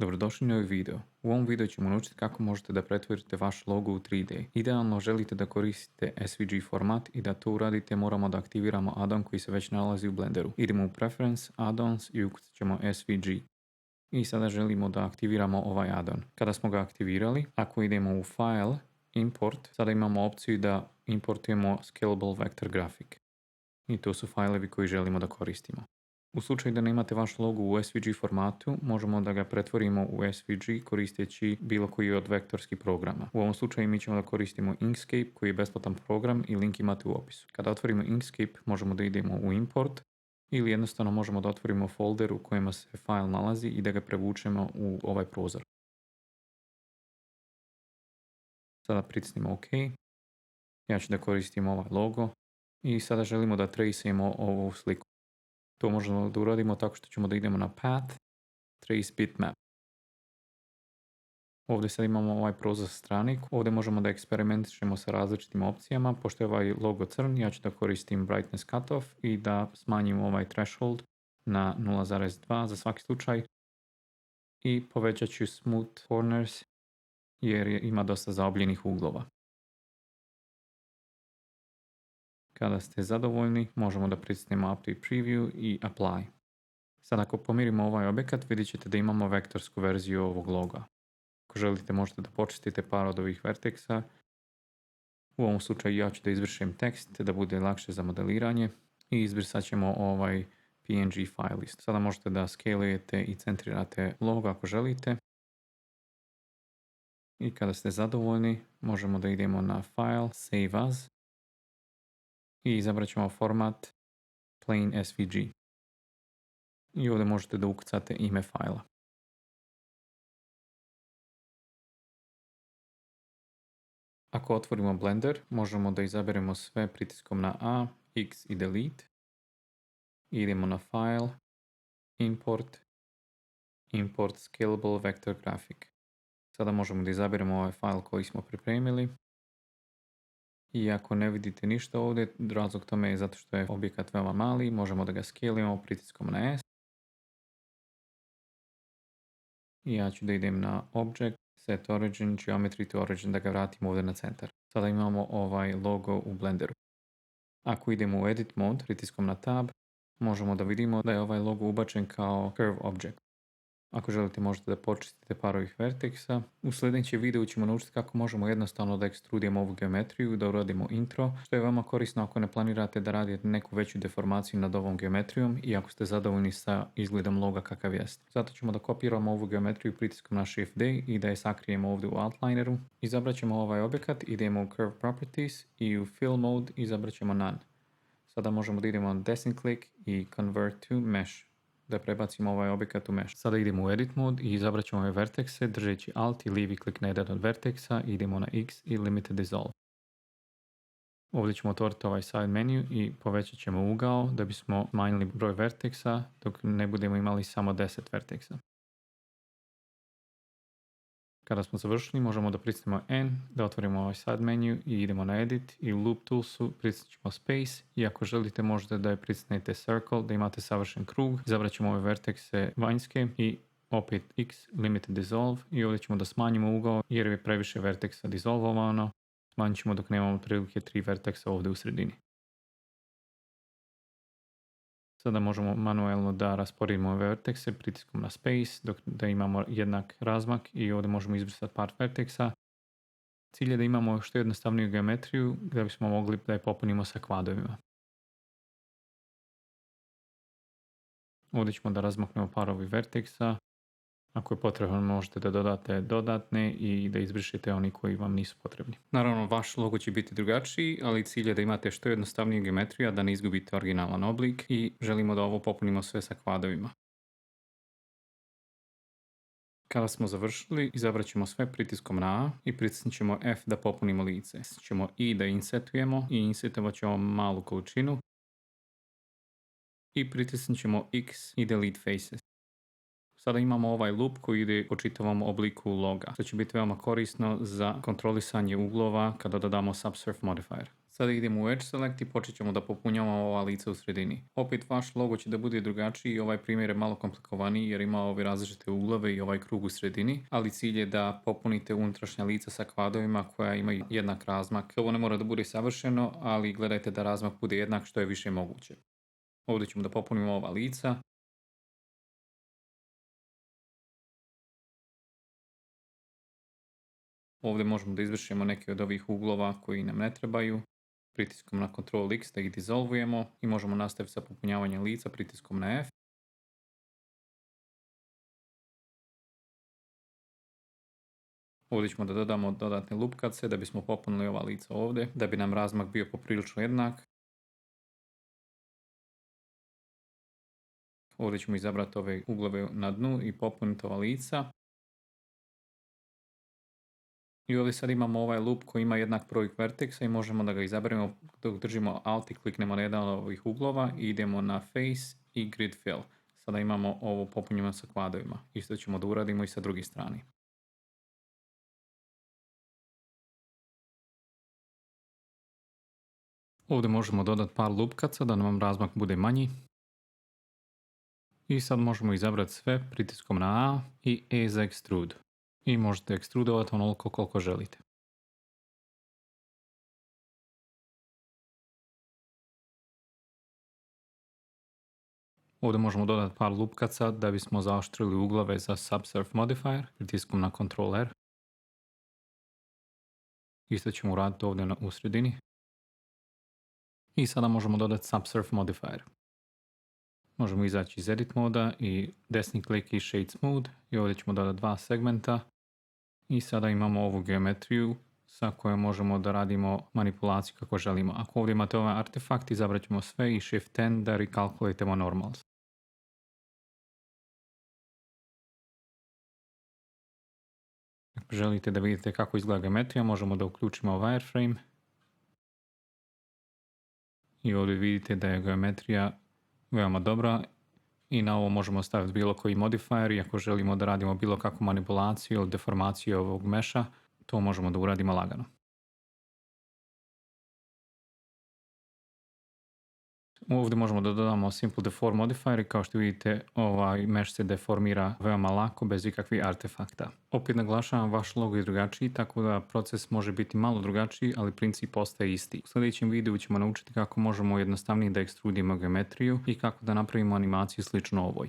Dobrodošli na ovaj video. U ovom videu ćemo naučiti kako možete da pretvorite vaš logo u 3D. Idealno želite da koristite SVG format i da to uradite moramo da aktiviramo addon koji se već nalazi u Blenderu. Idemo u Preference, Addons i ukucat ćemo SVG. I sada želimo da aktiviramo ovaj addon. Kada smo ga aktivirali, ako idemo u File, Import, sada imamo opciju da importujemo Scalable Vector Graphic. I to su fajlovi koji želimo da koristimo. U slučaju da nemate vaš logo u SVG formatu, možemo da ga pretvorimo u SVG koristeći bilo koji od vektorskih programa. U ovom slučaju mi ćemo da koristimo Inkscape koji je besplatan program i link imate u opisu. Kada otvorimo Inkscape možemo da idemo u Import ili jednostavno možemo da otvorimo folder u kojem se file nalazi i da ga prevučemo u ovaj prozor. Sada pritisnimo OK. Ja ću da koristim ovaj logo i sada želimo da traceujemo ovu sliku. To možemo da uradimo tako što ćemo da idemo na Path, Trace Bitmap. Ovdje sad imamo ovaj prozor sa strane. Ovdje možemo da eksperimentišemo sa različitim opcijama. Pošto je ovaj logo crn, ja ću da koristim Brightness Cutoff i da smanjim ovaj threshold na 0,2 za svaki slučaj. I povećat ću Smooth Corners jer ima dosta zaobljenih uglova. Kada ste zadovoljni, možemo da pritisnemo Update Preview i Apply. Sad ako pomirimo ovaj objekat, vidjet ćete da imamo vektorsku verziju ovog loga. Ako želite, možete da počistite par od ovih verteksa. U ovom slučaju ja ću da izbrišem tekst da bude lakše za modeliranje i izbrisat ćemo ovaj PNG file list. Sada možete da skalujete i centrirate logo ako želite. I kada ste zadovoljni, možemo da idemo na File, Save As i izabrat ćemo format Plain SVG. I ovdje možete da ukucate ime fajla. Ako otvorimo Blender, možemo da izaberemo sve pritiskom na A, X i Delete. Idemo na File, Import, Import Scalable Vector Graphic. Sada možemo da izaberemo ovaj fajl koji smo pripremili. I ako ne vidite ništa ovdje, razlog tome je zato što je objekat veoma mali, možemo da ga skalujemo pritiskom na S. I ja ću da idem na Object, Set Origin, Geometry to Origin, da ga vratim ovdje na centar. Sada imamo ovaj logo u Blenderu. Ako idemo u Edit mode, pritiskom na Tab, možemo da vidimo da je ovaj logo ubačen kao Curve Object. Ako želite možete da počistite par ovih verteksa. U sljedećem videu ćemo naučiti kako možemo jednostavno da ekstrudijemo ovu geometriju, da uradimo intro, što je veoma korisno ako ne planirate da radite neku veću deformaciju nad ovom geometrijom i ako ste zadovoljni sa izgledom loga kakav jest. Zato ćemo da kopiramo ovu geometriju pritiskom na Shift D i da je sakrijemo ovdje u Outlineru. Izabrat ćemo ovaj objekat, idemo u Curve Properties i u Fill Mode izabrat ćemo None. Sada možemo da idemo na desni klik i Convert to Mesh, da prebacimo ovaj objekat u mesh. Sada idemo u Edit mode i izabrat ćemo ove vertekse držeći Alt i lijevi klik na jedan od verteksa, idemo na X i Limited Dissolve. Ovdje ćemo otvoriti ovaj side menu i povećat ćemo ugao da bismo smanjili broj verteksa dok ne budemo imali samo 10 verteksa. Kada smo završili možemo da pritisnemo N, da otvorimo ovaj side menu i idemo na Edit i u Loop Toolsu pritisnemo ćemo Space i ako želite možete da je pritisnete Circle da imate savršen krug. Izabrat ćemo ove vertekse vanjske i opet X, Limited Dissolve i ovdje ćemo da smanjimo ugao jer je previše verteksa dissolvovano. Smanjit ćemo dok nemamo otprilike 3 verteksa ovdje u sredini. Sada možemo manuelno da rasporedimo ove vertekse pritiskom na Space dok da imamo jednak razmak i ovdje možemo izbrisati par verteksa. Cilj je da imamo što jednostavniju geometriju da bismo mogli da je popunimo sa kvadrovima. Ovdje ćemo da razmaknemo par ovih verteksa. Ako je potrebno možete da dodate dodatne i da izbrišete oni koji vam nisu potrebni. Naravno vaš logo će biti drugačiji, ali cilj je da imate što jednostavniju geometriju, a da ne izgubite originalan oblik i želimo da ovo popunimo sve sa kvadrovima. Kada smo završili, izabrat ćemo sve pritiskom na A i pritisnut ćemo F da popunimo lice. Pritisnut ćemo I da insertujemo i insertovat ćemo malu količinu. I pritisnut ćemo X i Delete Faces. Sada imamo ovaj loop koji ide po čitavom obliku loga, što će biti veoma korisno za kontrolisanje uglova kada dodamo Subsurf modifier. Sada idemo u Edge Select i počet ćemo da popunjavamo ova lica u sredini. Opet vaš logo će da bude drugačiji i ovaj primjer je malo komplikovaniji jer ima ove različite uglove i ovaj krug u sredini, ali cilj je da popunite unutrašnja lica sa kvadrovima koja imaju jednak razmak. Ovo ne mora da bude savršeno, ali gledajte da razmak bude jednak što je više moguće. Ovdje ćemo da popunimo ova lica. Ovdje možemo da izvršimo neke od ovih uglova koji nam ne trebaju. Pritiskom na Ctrl X da ih dizolvujemo i možemo nastaviti sa popunjavanjem lica pritiskom na F. Ovdje ćemo da dodamo dodatne lupkace da bismo popunili ova lica ovdje, da bi nam razmak bio poprilično jednak. Ovdje ćemo izabrati ove uglove na dnu i popuniti ova lica. I ovdje sad imamo ovaj loop koji ima jednak broj vertexa i možemo da ga izaberemo dok držimo Alt i kliknemo na jedan od ovih uglova i idemo na Face i Grid Fill. Sada imamo ovo popunjeno sa kvadrovima. Isto ćemo da uradimo i sa druge strane. Ovdje možemo dodati par lupkaca da nam razmak bude manji. I sad možemo izabrati sve pritiskom na A i E za Extrude. I možete ekstrudovati onoliko koliko želite. Ovdje možemo dodati par lupkaca da bismo zaoštrili uglove za Subsurf Modifier pritiskom na Ctrl R. Isto ćemo uraditi ovdje u sredini. I sada možemo dodati Subsurf Modifier. Možemo izaći iz Edit moda i desni klik i Shade Smooth i ovdje ćemo dodati dva segmenta. I sada imamo ovu geometriju sa kojom možemo da radimo manipulaciju kako želimo. Ako ovdje imate ovaj artefakt, izabrat ćemo sve i Shift N da recalculatemo normals. Ako želite da vidite kako izgleda geometrija, možemo da uključimo wireframe. I ovdje vidite da je geometrija veoma dobra i na ovo možemo staviti bilo koji modifier i ako želimo da radimo bilo kakvu manipulaciju ili deformaciju ovog meša, to možemo da uradimo lagano. Ovdje možemo da dodamo Simple Deform Modifier i kao što vidite ovaj mesh se deformira veoma lako bez ikakvih artefakta. Opet naglašavam, vaš logo je drugačiji, tako da proces može biti malo drugačiji, ali princip ostaje isti. U sljedećem videu ćemo naučiti kako možemo jednostavnije da ekstrudimo geometriju i kako da napravimo animaciju slično ovoj.